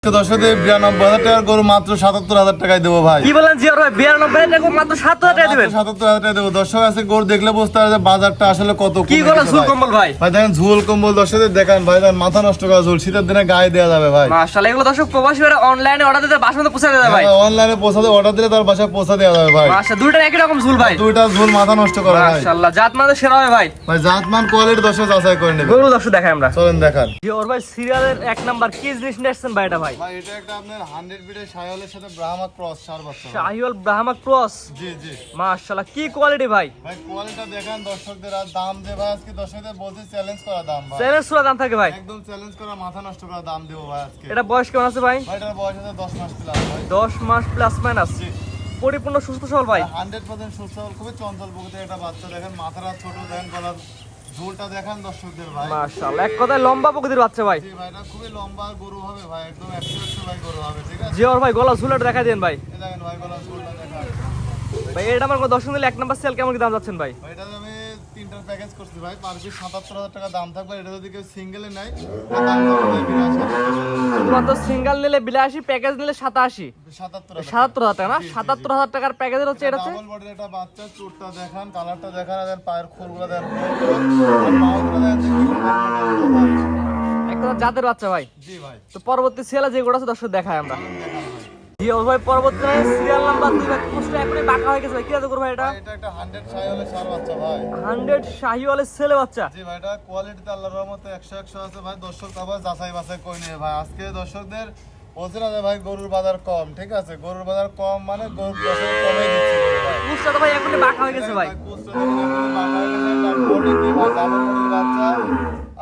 দর্শকদের 92,000 টাকার গরু মাত্র 77,000 টাকায় দেবো ভাই। কি বলেন জিয়ার ভাই 92,000 টাকা মাত্র 7,000 টাকা দিবেন? 77,000 টাকা দেবো। দর্শক আছে গরু দেখলে বুঝতে পারবে যে বাজারটা আসলে কত কি কমে গলা গেছে ঝুল ভাই। কম্বল ভাই? ভাই দেখেন ঝুল কম্বল দর্শকদের দেখান ভাই, দেখেন মাথা নষ্ট করা ঝুল শীতের দিনে গায়ে দেওয়া যাবে ভাই। মাশাআল্লাহ, এগুলো দর্শক প্রবাসীরা অনলাইনে অর্ডার দিতে বাসাতে পৌঁছে দেয় ভাই। অনলাইনে পৌঁছাতে অর্ডার দিলে তার বাসায় পৌঁছা দেওয়া যাবে ভাই। মাশাআল্লাহ, দুইটা একই রকম ঝুল ভাই। দুইটা ঝুল মাথা নষ্ট করা ভাই। মাশাআল্লাহ, জাত মানে সেরা হবে ভাই। ভাই জাতমান কোয়ালিটি দর্শক যাচাই করে নেবে। গরু দর্শক দেখাই আমরা। চলেন দেখান। জিওর ভাই সিরিয়ালের এক নাম্বার কি জিনিস নিয়েছেন ভাই এটা ভাই? ভাই এটা একটা আপনার 100 বিটের শাহিওয়ালের সাথে ব্রাহ্মা ক্রস সার বাচ্চা। শাহিওয়াল ব্রাহ্মা ক্রস। জি জি। মাশাআল্লাহ, কি কোয়ালিটি ভাই? ভাই কোয়ালিটি দেখান দর্শকদের। আর দাম যে ভাই আজকে দর্শকদের বলতে চ্যালেঞ্জ করা দাম ভাই। চ্যালেঞ্জ সুরা দাম থাকে ভাই। একদম চ্যালেঞ্জ করা মাথা নষ্ট করা দাম দেবো ভাই আজকে। এটা বয়স কেমন আছে ভাই? ভাই এটার বয়স আছে 10 মাস প্লাস ভাই। 10 মাস প্লাস মাইনাস। জি। পরিপূর্ণ সুস্থ সবল ভাই। 100% সুস্থ সবল, খুবই চঞ্চল প্রকৃতির একটা বাচ্চা। দেখেন মাথাটা ছোট, দেখেন গলার ঝুলটা দেখান দর্শকদের ভাই। মাশাআল্লাহ, এক কথায় লম্বা প্রকৃতির বাচ্চা ভাই। জি ভাই এটা খুবই লম্বা গরু হবে ভাই, একদম 100 ভাই গরু হবে, ঠিক আছে? জিওর ভাই গলা ঝুলটা দেখাই দেন ভাই। এই দেখেন ভাই গলার ঝুলটা দেখান ভাই এটা আমার কোনো দর্শক নিলে এক নাম্বার সেল কেমন কি দাম যাচ্ছেন ভাই? ভাই। এটা আমি তিনটার প্যাকেজ করছি ভাই, পার পিস 77,000 টাকা দাম থাকবে। এটা যদি কেউ সিঙ্গেলে নেয় তার দাম থাকবে ভাই 82,000। শুধুমাত্র সিঙ্গেল নিলে 82, প্যাকেজ নিলে 87। 77,000 77,000 টাকা না? 77,000 টাকার প্যাকেজের হচ্ছে এটা হচ্ছে ডাবল বডির একটা বাচ্চা। চুটটা দেখান, কালারটা দেখান, আর এর পায়ের খুরগুলো দেখান, আর পাগুলো দেখান যে কি সুন্দর ভাই। এক কথা জাতের বাচ্চা ভাই। জি ভাই। তো পরবর্তী সিরিয়ালে যে গোটা আছে দর্শক দেখাই আমরা। দেখান ভাই। জি ও ভাই, পরবর্তী সিরিয়াল নাম্বার 2 ভাই, পোস্টটা এখনই বাঁকা হয়ে গেছে ভাই। কি আছে করব ভাই এটা? ভাই এটা একটা 100 শাহিওয়ালের সার বাচ্চা ভাই। 100 শাহিওয়ালের ছেলে বাচ্চা। জি ভাই এটা কোয়ালিটিতে আল্লাহর রহমতে 100 আছে ভাই। দর্শক আবার যাচাই বাছাই করে নিয়ে ভাই। আজকে দর্শকদের বলছে না যে ভাই গরুর বাজার কম, ঠিক আছে? গরুর বাজার কম মানে গরুর দর্শক কমে দিচ্ছে ভাই। পোস্টটা তো ভাই এখনই বাঁকা হয়ে গেছে ভাই। কুচটা দেখলে এখনই বাঁকা হয়ে গেছে, তার body কি ভাই, ডাবল বডির বাচ্চা।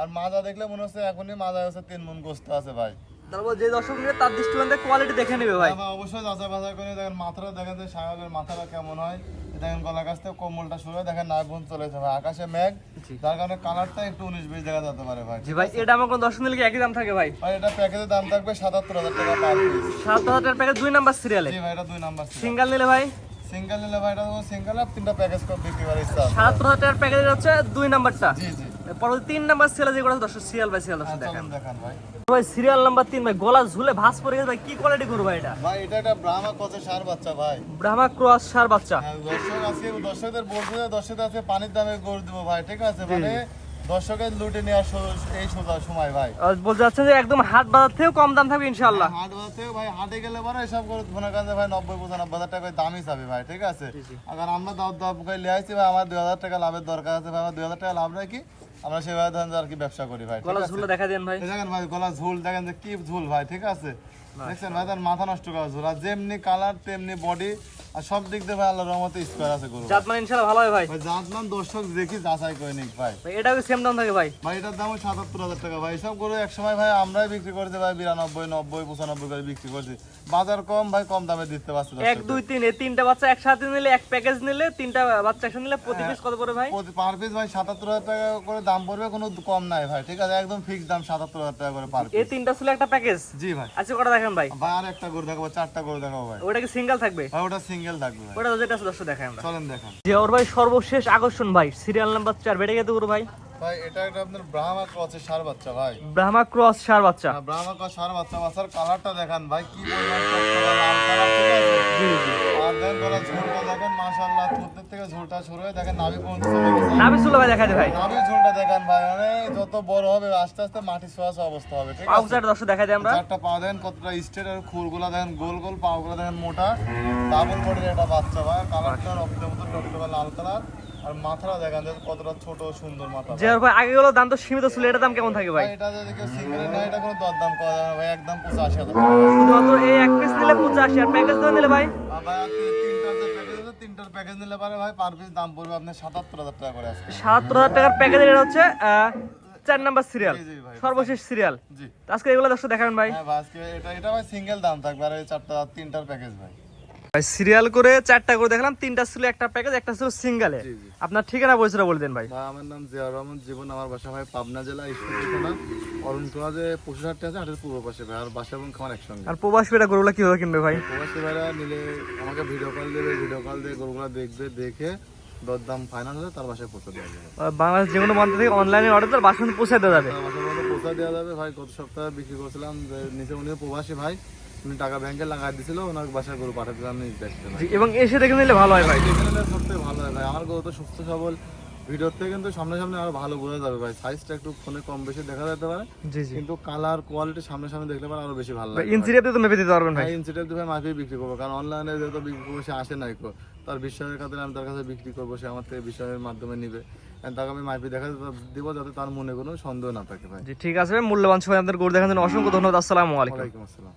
আর মাজা দেখলে মনে হচ্ছে এখনই মাজা হচ্ছে 3 মণ গোস্ত আছে ভাই। তারপর যে দর্শক নিয়ে তার দৃষ্টিকোণ থেকে কোয়ালিটি দেখে নেবে ভাই। হ্যাঁ ভাই, অবশ্যই যাচাই বাছাই করে দেখেন। মাথাটা দেখেন যে শাহিওয়ালের মাথাটা কেমন হয়। দেখেন গলা কাছ থেকে কোমলটা শুরু হয়, দেখেন নাগুন চলেছে ভাই। আকাশে মেঘ, যার কারণে কালারটা একটু 19-20 দেখা যেতে পারে ভাই। জি ভাই, এটা আমার কোন দর্শক নিলে কি একই দাম থাকে ভাই? ভাই এটা প্যাকেজের দাম থাকবে 77,000 টাকা পার পিস। 7,000 টাকার প্যাকেজ 2 নাম্বার সিরিয়ালে। জি ভাই এটা 2 নাম্বার সিঙ্গেল নিলে ভাই সিঙ্গেল নিলে ভাই এটা সিঙ্গেল আর তিনটা প্যাকেজ করে বিক্রি করার ইচ্ছা আছে। 7,000 টাকার প্যাকেজ হচ্ছে 2 নাম্বারটা। জি জি। পরবর্তী 3 নাম্বার সিরিয়ালে যে গোটা আছে দর্শক সিরিয়াল বাই সিরিয়াল দর্শক দেখেন। চলুন দেখান ভাই। ভাই সিরিয়াল নাম্বার 3 ভাই, গলা ঝুলে ভাঁজ পড়ে গেছে ভাই। কি কোয়ালিটি করব ভাই এটা? ভাই এটা একটা ব্রাহ্মা কচের ষাঁড় বাচ্চা ভাই। ব্রাহ্মা ক্রস সার বাচ্চা। হ্যাঁ, দর্শক আজকে দর্শকদের বলতে যে দর্শকদের আজকে পানির দামে গরু দেবো ভাই, ঠিক আছে? মানে দর্শকের লুটে নেওয়ার এই সোজা সময় ভাই। বলতে যাচ্ছেন যে একদম হাট বাজার থেকেও কম দাম থাকবে ইনশাআল্লাহ। হাট বাজাতেও ভাই, হাটে গেলে পরে এসব গরু মনে করেন যে ভাই 90-95,000 টাকা দামই চাবে ভাই, ঠিক আছে? আবার আমরা দাম করে লিয়ে আসছি ভাই, আমার 2,000 টাকা লাভের দরকার আছে ভাই। আমার 2,000 টাকা লাভ রাখি, আমরা সেভাবে ধরেন যে আর কি ব্যবসা করি ভাই, ঠিক গলা আছে? ঝুলে দেখা দেন ভাই। এই দেখেন ভাই গলা ঝুল দেখেন যে কি ঝুল ভাই, ঠিক আছে? দেখছেন ভাই তার মাথা নষ্ট করা ঝুল। আর যেমনি কালার তেমনি বডি, আর সব দিক দিয়ে ভাই আল্লাহর রহমতে স্কোয়ার আছে গরু। জাত মানে ইনশাআল্লাহ ভালো হবে ভাই। ভাই জাতমান দর্শক দেখি যাচাই করে নিক ভাই। ভাই এটাও সেম দাম থাকে ভাই। ভাই এটার দাম 77,000 টাকা ভাই। সব গরু একসময় ভাই আমরাই বিক্রি করছি ভাই 92, 90, 95 করে বিক্রি করছি। বাজার কম ভাই, কম দামে দিতে পারছি। 1, 2, 3 এই তিনটা বাচ্চা একসাথে নিলে, এক প্যাকেজ নিলে, তিনটা বাচ্চা একসাথে নিলে প্রতি পিস কত পড়ে ভাই? প্রতি পার পিস ভাই 77,000 টাকা করে দাম পড়বে, কোনো কম নাই ভাই, ঠিক আছে? একদম ফিক্স দাম 77,000 টাকা করে পার এই পিস। তিনটা ছিল একটা প্যাকেজ। জি ভাই। আচ্ছা কটা দেখেন ভাই? ভাই আর একটা গরু দেখাবো, 4টা গরু দেখাবো ভাই। ওটা কি সিঙ্গেল থাকবে? ভাই ওটা সিঙ্গেল থাকবে ভাই। ওটা যেটা আছে দর্শক দেখাই আমরা। চলেন দেখান। যে ওর ভাই সর্বশেষ আকর্ষণ ভাই, সিরিয়াল নাম্বার 4 বেড়ে গেছে গরু ভাই। ভাই এটা একটা আপনার ব্রাহ্মা ক্রসের ষাঁড় বাচ্চা ভাই। ব্রাহ্মা ক্রস সার বাচ্চা। ব্রাহ্মা ক্রস ষাঁড় বাচ্চা, বাচ্চার কালারটা দেখান ভাই, কি পরিমাণ চকচকে লাল কালার, ঠিক আছে? জি জি। আর দেখেন গলার ঝুলটা দেখেন, মাশাআল্লাহ থুতনির থেকে ঝুলটা শুরু হয়ে দেখেন নাভি পর্যন্ত চলে গেছে। নাভি চুলো ভাই দেখা যায় ভাই। নাভির ঝুলটা দেখেন ভাই, মানে যত বড় হবে আস্তে আস্তে মাটি ছোঁয়া ছোঁয়া অবস্থা হবে, ঠিক আছে? পাউচার দর্শক দেখা যায় আমরা। চারটা পা দেখেন কতটা স্ট্রেট, আর খুরগুলা দেখেন গোল গোল, পাগুলা দেখেন মোটা, ডাবল বডির একটা বাচ্চা ভাই। কালারটা রক্তের মতো টকটকে লাল কালার, আর মাথাটা দেখেন যে কতটা ছোট সুন্দর মাথা। যে ওর ভাই আগে গুলো দাম তো সীমিত ছিল, এটার দাম কেমন থাকে ভাই? ভাই এটা যদি কেউ সিঙ্গেল নেয় এটা কোনো দরদাম করা যাবে না ভাই, একদম 85,000 টাকা। শুধুমাত্র এই এক পিস নিলে 85, আর প্যাকেজ ধরে নিলে ভাই আর ভাই আর তিনটার যে প্যাকেজ আছে, তিনটার প্যাকেজ নিলে পারে ভাই পার পিস দাম পড়বে আপনার 77,000 টাকা করে আছে। 77,000 টাকার প্যাকেজ। এটা হচ্ছে 4 নাম্বার সিরিয়াল, জি, জি ভাই। সর্বশেষ সিরিয়াল। জি। আজকে এগুলো দর্শক দেখাবেন ভাই। হ্যাঁ ভাই আজকে এটা ভাই সিঙ্গেল দাম থাকবে, আর এই তিনটার প্যাকেজ ভাই। ভাই সিরিয়াল করে 4টা করে দেখলাম, 3টা ছিল একটা প্যাকেজ, একটা ছিল সিঙ্গেলে। জি, জি। আপনার ঠিকানা পরিচয় বলে দেন ভাই। ভাই আমার নাম জিয়াউর রহমান জীবন, আমার বাসা ভাই পাবনা জেলা ঈশ্বরদী থানা অরুণকুলা যে পশু হাটটা আছে, হাটের পূর্ব পাশে ভাই। আর বাসা এবং খামার একসঙ্গে। আর প্রবাসী বেটা গরুগুলো কিভাবে কিনবে ভাই? প্রবাসী ভাইরা নিলে আমাকে ভিডিও কল দেবে, ভিডিও কল দিয়ে গরুগুলো দেখবে, দেখে দরদাম ফাইনাল হলে তার বাসায় পৌঁছে দেওয়া যাবে। বাংলাদেশ যে কোনো প্রান্ত থেকে অনলাইনে অর্ডার তার বাসন পৌঁছে দেওয়া যাবে। তার বাসায় পৌঁছে পৌঁছে দেওয়া যাবে ভাই। গত সপ্তাহে বিক্রি করছিলাম যে নিচে, উনিও প্রবাসী ভাই, উনি টাকা ব্যাংকে লাগাই দিছিল, ওনার বাসায় গরু পাঠাচ্ছিলাম নিজ দেখতে ভাই। জি, এবং এসে দেখে নিলে ভালো হয় ভাই। দেখে নিলে সবথেকে ভালো হয় ভাই। আমার গরু তো সুস্থ সবল, ভিডিওর থেকে কিন্তু সামনে সামনে আরো ভালো বোঝা যাবে ভাই। সাইজটা একটু ফোনে কম বেশি দেখা যেতে পারে, জি জি। কিন্তু কালার কোয়ালিটি সামনে সামনে দেখলে পারে আরো বেশি ভালো লাগে। ইনসিরিয়াতে তো মেপে দিতে পারবেন ভাই। ভাই ইনসিডেন্ট ভাই মাফি বিক্রি করবো, কারণ অনলাইনে যেহেতু বিক্রি করবো সে আসে নাই কো, তার বিশ্বাসের খাতিরে আমি তার কাছে বিক্রি করবো, সে আমার থেকে বিশ্বাসের মাধ্যমে নিবে, and তাকে আমি মাইপি দেখা দিব যাতে তার মনে কোনো সন্দেহ না থাকে ভাই। জি ঠিক আছে ভাই, মূল্যবান সময় আপনাদের গরু দেখার জন্য অসংখ্য ধন্যবাদ। আসসালামু আলাইকুম। ওয়ালাইকুম আসসালাম।